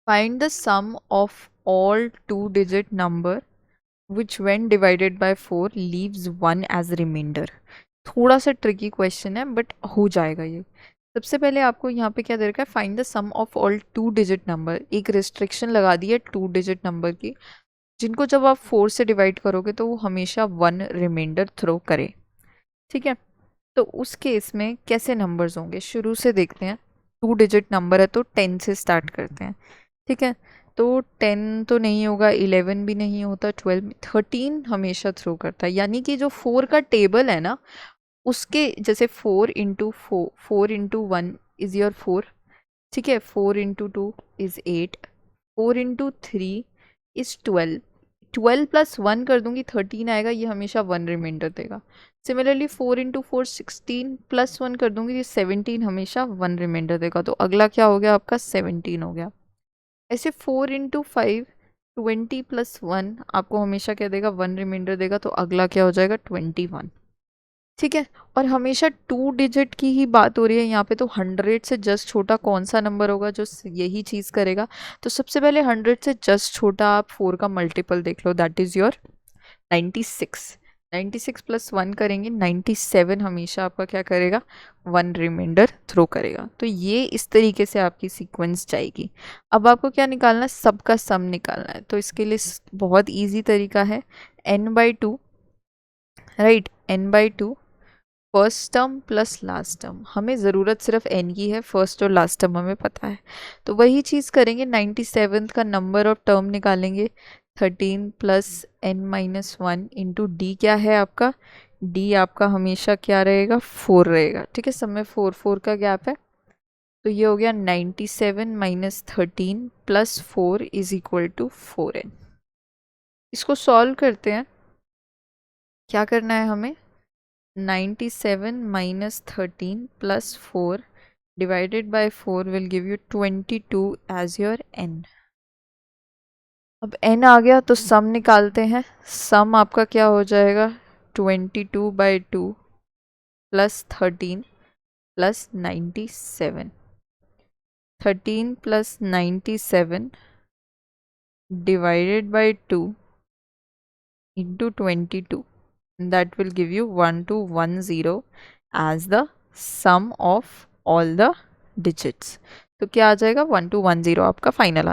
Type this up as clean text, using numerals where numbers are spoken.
Find the sum of all two-digit number which when divided by 4 leaves 1 as remainder. थोड़ा सा tricky question है but हो जाएगा ये। सबसे पहले आपको यहाँ पे क्या दे रखा है, find the sum of all two digit number. एक रिस्ट्रिक्शन लगा दी है टू डिजिट नंबर की, जिनको जब आप 4 से डिवाइड करोगे तो वो हमेशा 1 रिमाइंडर थ्रो करे। ठीक है, तो उस केस में कैसे नंबर्स होंगे शुरू से देखते हैं। टू डिजिट नंबर है तो 10 से स्टार्ट करते हैं। ठीक है, तो 10 तो नहीं होगा, 11 भी नहीं होता, 12, 13 हमेशा थ्रो करता है। यानी कि जो 4 का टेबल है ना, उसके जैसे 4 इंटू 1 इज योर 4। ठीक है, 4 into 2 is 8, 4 into 3 is 12। 12 plus 1 कर दूंगी 13 आएगा, ये हमेशा 1 रिमाइंडर देगा। सिमिलरली 4 इंटू 4 16 प्लस 1 कर दूंगी, ये 17 हमेशा 1 रिमाइंडर देगा। तो अगला क्या हो गया आपका, 17 हो गया। ऐसे 4 इंटू 5 20 प्लस 1 आपको हमेशा क्या देगा, 1 रिमाइंडर देगा। तो अगला क्या हो जाएगा, 21। ठीक है, और हमेशा टू डिजिट की ही बात हो रही है यहाँ पे, तो 100 से जस्ट छोटा कौन सा नंबर होगा जो यही चीज़ करेगा। तो सबसे पहले 100 से जस्ट छोटा आप 4 का मल्टीपल देख लो, दैट इज़ योर 96। 96 प्लस 1 करेंगे 97, हमेशा आपका क्या करेगा, 1 रिमाइंडर थ्रो करेगा। तो ये इस तरीके से आपकी सीक्वेंस जाएगी। अब आपको क्या निकालना है, सबका सम निकालना है। तो इसके लिए बहुत ईजी तरीका है, n/2, right, n/2 first term plus last term. हमें ज़रूरत सिर्फ n की है, फर्स्ट और लास्ट टर्म हमें पता है। तो वही चीज़ करेंगे, 97 का नंबर ऑफ टर्म निकालेंगे, 13 प्लस n-1 इंटू डी क्या है आपका, डी आपका हमेशा क्या रहेगा, 4 रहेगा। ठीक है, सब में 4 4 का गैप है। तो ये हो गया 97 minus 13 plus 4 is equal to 4n। इसको सॉल्व करते हैं। क्या करना है हमें, 97 minus 13 plus 4 divided by 4 will give you 22 as your n। अब n आ गया तो सम निकालते हैं। सम आपका क्या हो जाएगा, 22/2 plus 13 plus 97। 13 plus 97 divided by 2 into 22, that will give you 1210 as the sum of all the digits। तो क्या आ जाएगा, 1210 आपका फाइनल।